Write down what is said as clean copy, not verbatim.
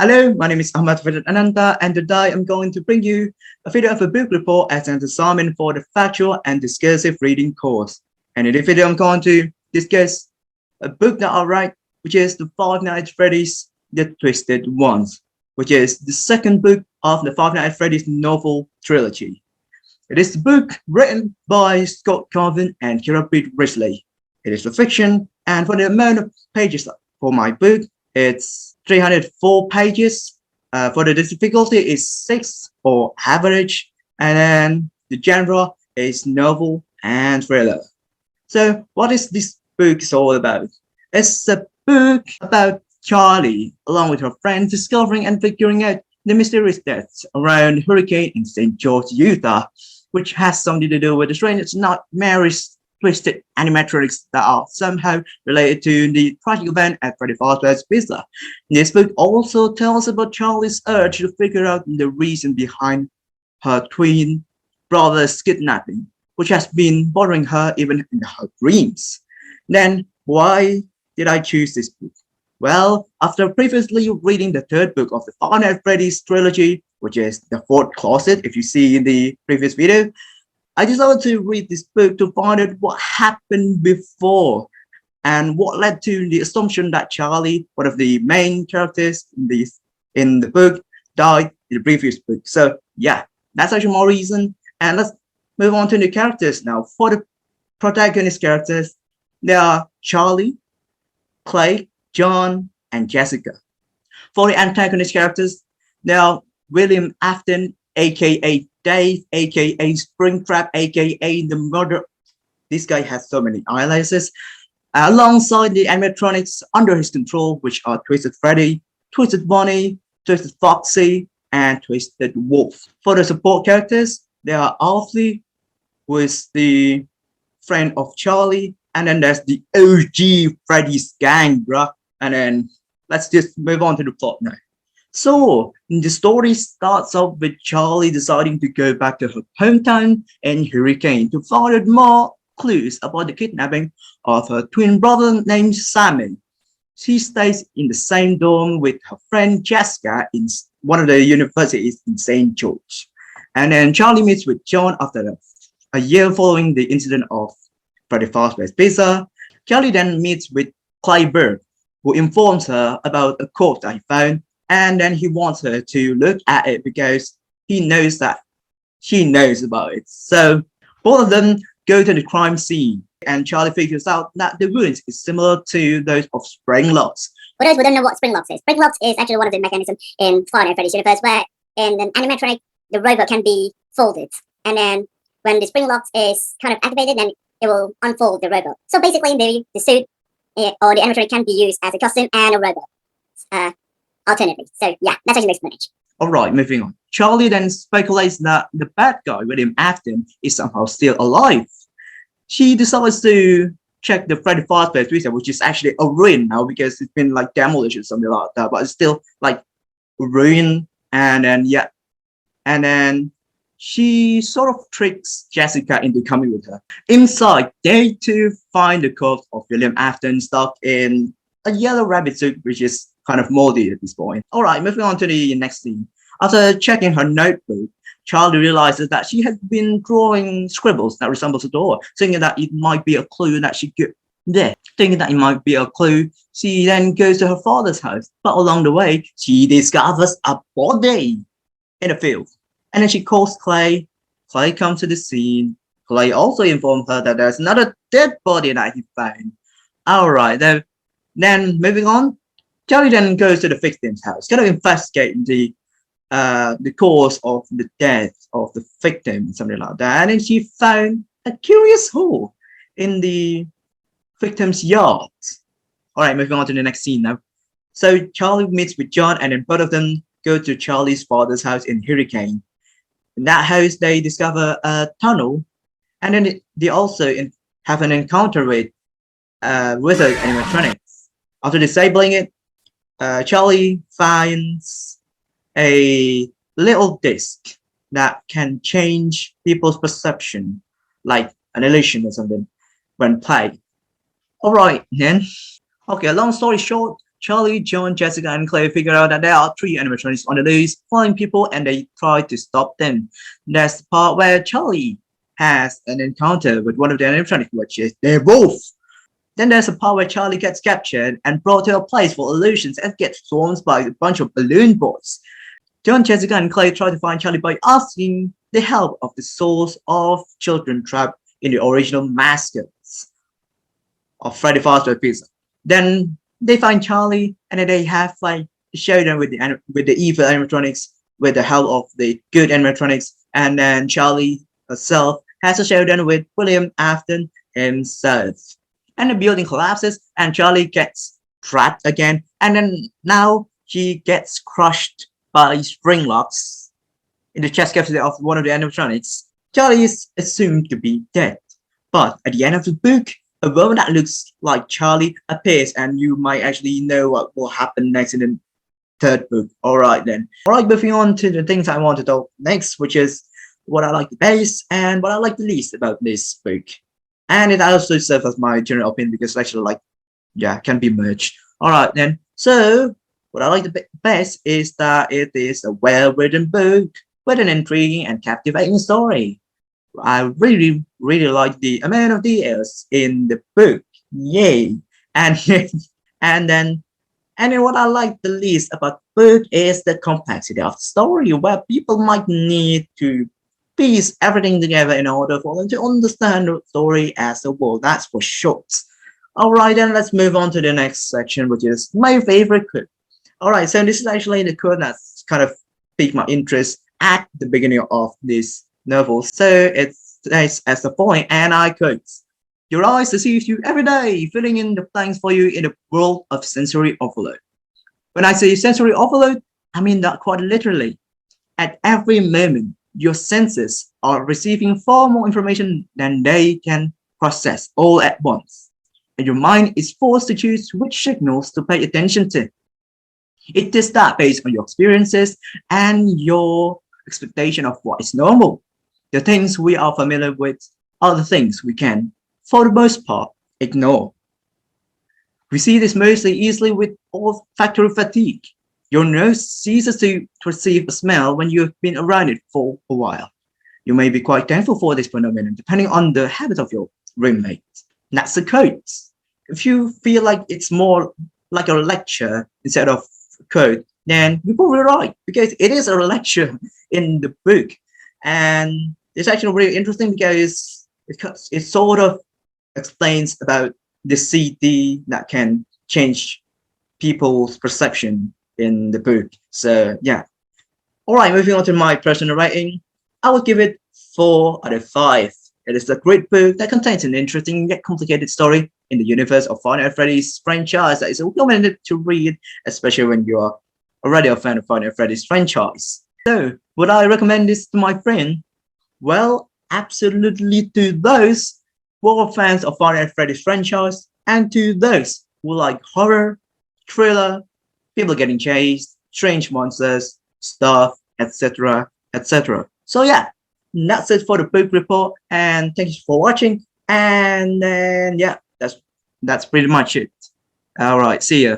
Hello, my name is Ahmad Farid and today I'm going to bring you a video of a book report as an assignment for the Factual and Discursive Reading course. And in this video, I'm going to discuss a book that I write, which is the Five Nights at Freddy's The Twisted Ones, which is the second book of the Five Nights at Freddy's novel trilogy. It is the book written by Scott Carvin and Kira Pete Risley. It is a fiction, and for the amount of pages for my book, it's 304 pages. For the difficulty is 6 for average, and then the genre is novel and thriller. So what is this book all about? It's a book about Charlie, along with her friends, discovering and figuring out the mysterious deaths around a hurricane in St. George, Utah, which has something to do with the strange nightmarish twisted animatronics that are somehow related to the tragic event at Freddy Fazbear's Pizza. This book also tells about Charlie's urge to figure out the reason behind her twin brother's kidnapping, which has been bothering her even in her dreams. Then, why did I choose this book? Well, after previously reading the third book of the Five Nights at Freddy's trilogy, which is The Fourth Closet, if you see in the previous video, I decided to read this book to find out what happened before and what led to the assumption that Charlie, one of the main characters in the book, died in the previous book. So yeah, that's actually more reason. And let's move on to the characters now. For the protagonist characters, there are Charlie, Clay, John, and Jessica. For the antagonist characters, there are William Afton, aka Dave, aka Springtrap, aka the murder. This guy has so many aliases. Alongside the animatronics under his control, which are Twisted Freddy, Twisted Bonnie, Twisted Foxy, and Twisted Wolf. For the support characters, there are Alfie, who is the friend of Charlie, and then there's the OG Freddy's gang, bruh. And then let's just move on to the plot now. So, the story starts off with Charlie deciding to go back to her hometown in Hurricane to find out more clues about the kidnapping of her twin brother named Sammy. She stays in the same dorm with her friend Jessica in one of the universities in St. George. And then Charlie meets with John after a year following the incident of Freddy Fazbear's Pizza. Charlie then meets with Clay Bird, who informs her about a quote that he found, and then he wants her to look at it because he knows that she knows about it. So both of them go to the crime scene, and Charlie figures out that the wounds is similar to those of spring locks. For those who don't know what spring locks is, spring locks is actually one of the mechanisms in Five Nights at Freddy's universe where in an animatronic, the robot can be folded. And then when the spring locks is kind of activated, then it will unfold the robot. So basically the suit or the animatronic can be used as a costume and a robot. Alternatively. So yeah, that's actually the explanation. Alright, moving on. Charlie then speculates that the bad guy, William Afton, is somehow still alive. She decides to check the Freddy Fazbear's Pizza, which is actually a ruin now because it's been like demolished or something like that, but it's still like a ruin. And then yeah, and then she sort of tricks Jessica into coming with her. Inside, they too find the corpse of William Afton stuck in a yellow rabbit suit, which is kind of moldy at this point. All right, moving on to the next scene. After checking her notebook, Charlie realizes that she had been drawing scribbles that resembles a door, thinking that it might be a clue that she could there. Thinking that it might be a clue, she then goes to her father's house. But along the way, she discovers a body in a field. And then she calls Clay. Clay comes to the scene. Clay also informs her that there's another dead body that he found. All right, then moving on, Charlie then goes to the victim's house, kind of investigating the cause of the death of the victim, something like that. And then she found a curious hole in the victim's yard. All right, moving on to the next scene now. So Charlie meets with John, and then both of them go to Charlie's father's house in Hurricane. In that house, they discover a tunnel, and then they also have an encounter with wizard animatronics. After disabling it, Charlie finds a little disc that can change people's perception, like an illusion or something, when played. All right, then. Okay, long story short, Charlie, John, Jessica, and Claire figure out that there are 3 animatronics on the loose, following people, and they try to stop them. That's the part where Charlie has an encounter with one of the animatronics, which is their wolf. Then there's a part where Charlie gets captured and brought to a place for illusions and gets swarmed by a bunch of balloon boys. John, Jessica, and Clay try to find Charlie by asking the help of the souls of children trapped in the original mascots of Freddy Fazbear Pizza. Then they find Charlie, and then they have like a showdown with the evil animatronics with the help of the good animatronics, and then Charlie herself has a showdown with William Afton himself. And the building collapses, and Charlie gets trapped again, and then now she gets crushed by spring locks in the chest cavity of one of the animatronics. Charlie is assumed to be dead, but at the end of the book, a woman that looks like Charlie appears, and you might actually know what will happen next in the 3rd book. Alright then. Alright, moving on to the things I want to talk next, which is what I like the best and what I like the least about this book. And it also serves as my general opinion because actually can be merged. Alright then. So what I like the best is that it is a well-written book with an intriguing and captivating story. I really like the amount of details in the book. Yay! And then what I like the least about the book is the complexity of the story, where people might need to piece everything together in order for them to understand the story as a whole. That's for sure. Alright, then let's move on to the next section, which is my favorite quote. Alright, so this is actually the quote that's kind of piqued my interest at the beginning of this novel. So it says as the point, and I quote, "Your eyes deceive you every day, filling in the blanks for you in a world of sensory overload." When I say sensory overload, I mean that quite literally. At every moment, your senses are receiving far more information than they can process all at once, and your mind is forced to choose which signals to pay attention to. It is that based on your experiences and your expectation of what is normal. The things we are familiar with are the things we can, for the most part, ignore. We see this mostly easily with olfactory fatigue. Your nose ceases to perceive a smell when you have been around it for a while. You may be quite thankful for this phenomenon, depending on the habit of your roommate. That's the quote. If you feel like it's more like a lecture instead of a quote, then you're probably right, because it is a lecture in the book. And it's actually really interesting because it sort of explains about the CD that can change people's perception in the book. So yeah. Alright, moving on to my personal rating. I would give it 4 out of 5. It is a great book that contains an interesting yet complicated story in the universe of Five Nights at Freddy's franchise that is recommended to read, especially when you are already a fan of Five Nights at Freddy's franchise. So, would I recommend this to my friend? Well, absolutely, to those who are fans of Five Nights at Freddy's franchise, and to those who like horror, thriller, people getting chased, strange monsters, stuff, etc., etc. So yeah, that's it for the book report, and thank you for watching. And then yeah, that's pretty much it. All right, see ya.